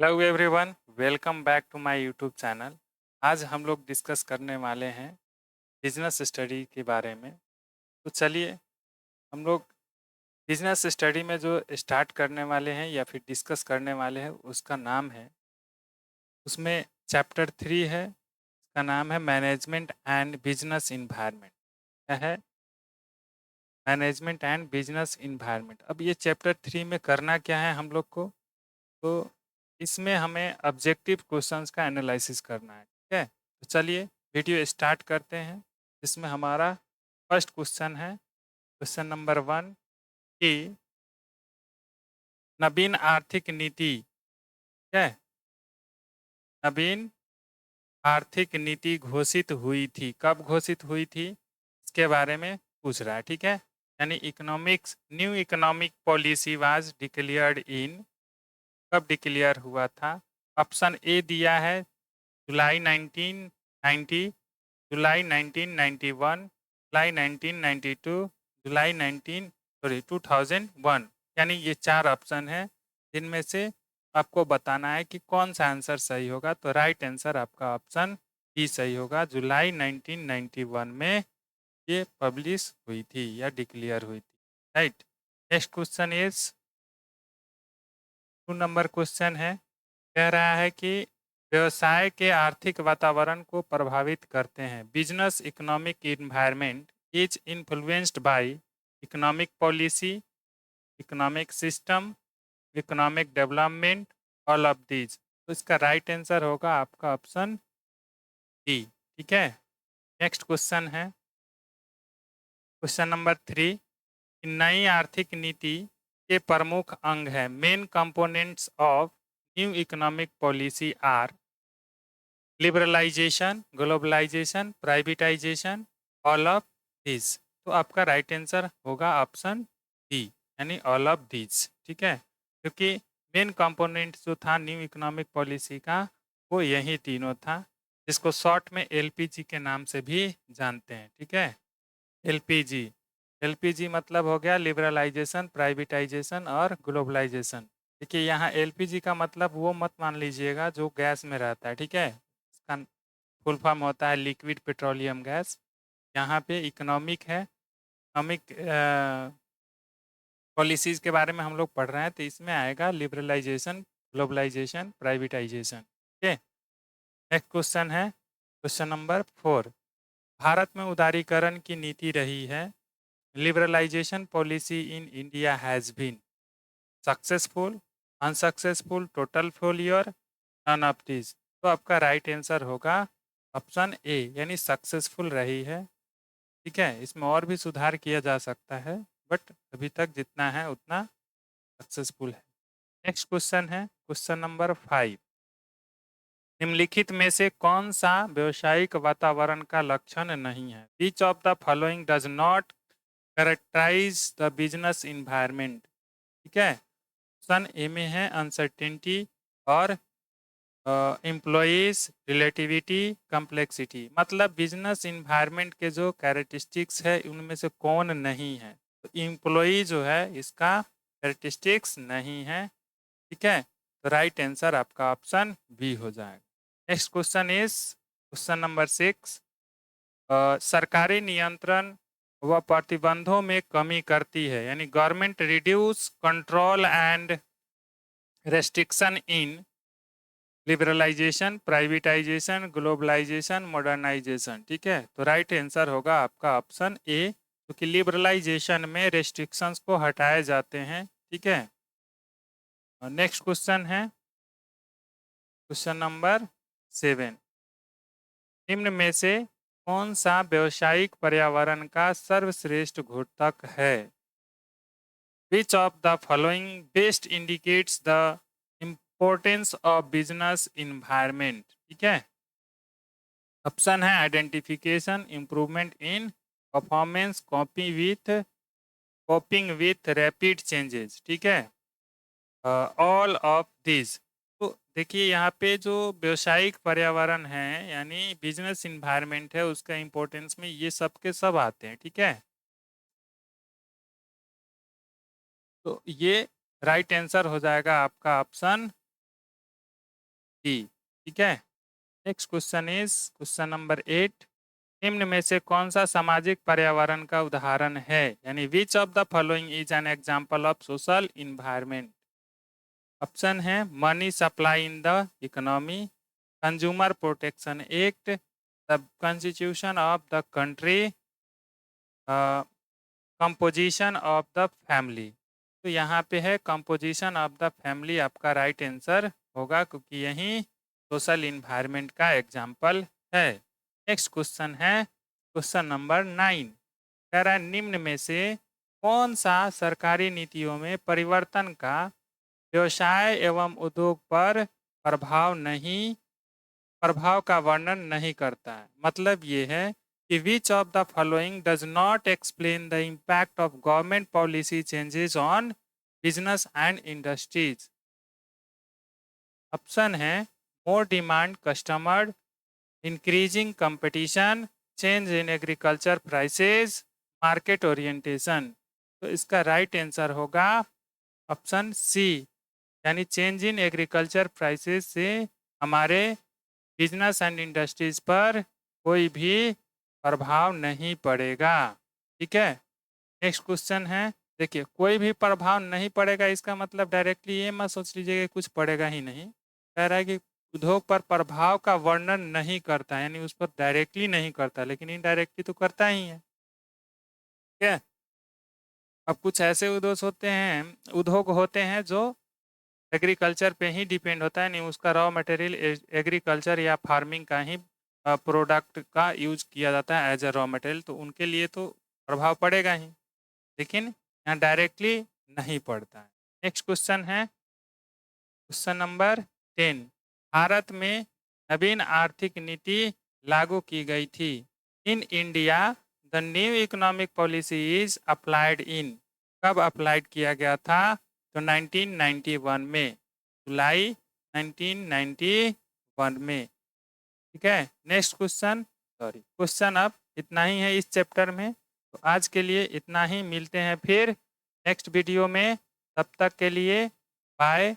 Hello everyone, welcome back to my YouTube channel. आज हम लोग डिस्कस करने वाले हैं बिजनेस स्टडी के बारे में। तो चलिए हम लोग बिजनेस स्टडी में जो स्टार्ट करने वाले हैं या फिर डिस्कस करने वाले हैं उसका नाम है, उसमें चैप्टर 3 है। उसका नाम है मैनेजमेंट एंड बिजनेस इन्वायरमेंट। क्या है? Management and business environment. अब ये चैप्टर 3 में करना क्या है हम लोग को? तो इसमें हमें ऑब्जेक्टिव क्वेश्चंस का एनालिसिस करना है। ठीक है, तो चलिए वीडियो स्टार्ट करते हैं। इसमें हमारा फर्स्ट क्वेश्चन है, क्वेश्चन नंबर 1 कि नवीन आर्थिक नीति क्या है? नवीन आर्थिक नीति घोषित हुई थी। कब घोषित हुई थी इसके बारे में पूछ रहा है। ठीक है, यानी economics new economic policy was declared इन, कब डिक्लेयर हुआ था? ऑप्शन ए दिया है जुलाई 1990, जुलाई 1991, जुलाई 1992, जुलाई 2001। यानी ये 4 ऑप्शन है जिनमें से आपको बताना है कि कौन सा आंसर सही होगा। तो राइट आंसर आपका ऑप्शन बी सही होगा। जुलाई 1991 में ये पब्लिश हुई थी या डिक्लेयर हुई थी। Right. Next question is 2 number question है। कह रहा है कि व्यवसाय के आर्थिक वातावरण को प्रभावित करते हैं। Business economic environment is influenced by economic policy, economic system, economic development, all of these. तो इसका राइट आंसर होगा आपका ऑप्शन डी। ठीक है, नेक्स्ट क्वेश्चन है क्वेश्चन नंबर 3। नई आर्थिक नीति के प्रमुख अंग है। Main components of new economic policy are liberalisation, globalisation, privatisation, all of these. तो आपका राइट आंसर होगा ऑप्शन डी, यानी ऑल ऑफ दीज। ठीक है, क्योंकि मेन कंपोनेंट जो था न्यू इकोनॉमिक पॉलिसी का वो यही तीनों था, जिसको शॉर्ट में एलपीजी के नाम से भी जानते हैं। ठीक है, एलपीजी। एलपीजी मतलब हो गया लिबरलाइजेशन, प्राइवेटाइजेशन और ग्लोबलाइजेशन। देखिए यहाँ एलपीजी का मतलब वो मत मान लीजिएगा जो गैस में रहता है। ठीक है, इसका फुल फॉर्म होता है लिक्विड पेट्रोलियम गैस। यहाँ पे इकोनॉमिक है, इकोनॉमिक पॉलिसीज के बारे में हम लोग पढ़ रहे हैं, तो इसमें आएगा liberalisation, globalisation, privatisation. Okay, next question है क्वेश्चन नंबर 4। भारत में उदारीकरण की नीति रही है। Liberalisation policy in India has been successful, unsuccessful, total failure, none of this. तो आपका राइट आंसर होगा ऑप्शन ए, यानी सक्सेसफुल रही है। ठीक है, इसमें और भी सुधार किया जा सकता है, बट अभी तक जितना है उतना सक्सेसफुल है। नेक्स्ट क्वेश्चन है क्वेश्चन नंबर 5। निम्नलिखित में से कौन सा व्यवसायिक वातावरण का लक्षण नहीं है? Which of the following does not characterise the business environment? ठीक है, ऑप्शन ए में है अनसर्टेनिटी और एम्प्लॉयज, रिलेटिविटी, कम्प्लेक्सिटी। मतलब बिजनेस इन्वायरमेंट के जो कैरेक्टरिस्टिक्स है उनमें से कौन नहीं है? तो एम्प्लॉय जो है इसका कैरेक्टरिस्टिक्स नहीं है। ठीक है, तो राइट आंसर आपका ऑप्शन बी हो जाएगा। Next question is question number 6। सरकारी नियंत्रण व प्रतिबंधों में कमी करती है, यानी government reduce control and restriction in liberalisation, privatisation, globalisation, modernisation. ठीक है, तो राइट आंसर होगा आपका ऑप्शन ए, क्योंकि लिबरलाइजेशन में रेस्ट्रिक्शंस को हटाए जाते हैं। ठीक है, नेक्स्ट क्वेश्चन है क्वेश्चन नंबर 7। निम्न में से कौन सा व्यवसायिक पर्यावरण का सर्वश्रेष्ठ घटक है? Which of the following best indicates the importance of business environment? ठीक है, ऑप्शन है identification, improvement in performance, कॉपिंग with rapid changes. ठीक है, ऑल ऑफ दिस। तो देखिए यहाँ पे जो व्यवसायिक पर्यावरण है यानी बिजनेस इन्वायरमेंट है, उसका इम्पोर्टेंस में ये सब के सब आते हैं। ठीक है, तो ये राइट आंसर हो जाएगा आपका ऑप्शन डी। ठीक है। Next question is question number 8। निम्न में से कौन सा सामाजिक पर्यावरण का उदाहरण है, यानी which of the following is an example of social environment. Option है money supply in the economy, consumer protection act, the constitution of the country, composition of the family. तो यहाँ पे है कंपोजिशन ऑफ द फैमिली आपका right answer होगा, क्योंकि यही social environment का एग्जाम्पल है। नेक्स्ट क्वेश्चन है क्वेश्चन नंबर 9। कह रहा है निम्न में से कौन सा सरकारी नीतियों में परिवर्तन का व्यवसाय एवं उद्योग पर प्रभाव का वर्णन नहीं करता है। मतलब ये है कि which of the following does not explain the impact of government policy changes on business and industries. Option है more demand customer, increasing competition, change in agriculture prices, market orientation. तो इसका राइट आंसर होगा option C, यानी change in agriculture prices से हमारे business and industries पर कोई भी प्रभाव नहीं पड़ेगा। ठीक है। नेक्स्ट क्वेश्चन है, देखिए कोई भी प्रभाव नहीं पड़ेगा, इसका मतलब डायरेक्टली ये मत सोच लीजिए कि कुछ पड़ेगा ही नहीं। कह रहा है कि उद्योग पर प्रभाव का वर्णन नहीं करता, यानी उस पर डायरेक्टली नहीं करता, लेकिन इनडायरेक्टली तो करता ही है। ठीक है। अब कुछ ऐसे उद्योग होते हैं जो एग्रीकल्चर पे ही डिपेंड होता है, नहीं उसका रॉ मटेरियल एग्रीकल्चर या फार्मिंग का ही प्रोडक्ट का यूज किया जाता है एज ए रॉ मटेरियल, तो उनके लिए तो प्रभाव पड़ेगा ही, लेकिन यहाँ डायरेक्टली नहीं पड़ता है। नेक्स्ट क्वेश्चन है क्वेश्चन नंबर 10। भारत में नवीन आर्थिक नीति लागू की गई थी। In India the new economic policy is applied in. कब अप्लाइड किया गया था? तो 1991 में, जुलाई 1991 में। ठीक है। नेक्स्ट क्वेश्चन अब इतना ही है इस चैप्टर में। तो आज के लिए इतना ही, मिलते हैं फिर नेक्स्ट वीडियो में। तब तक के लिए बाय।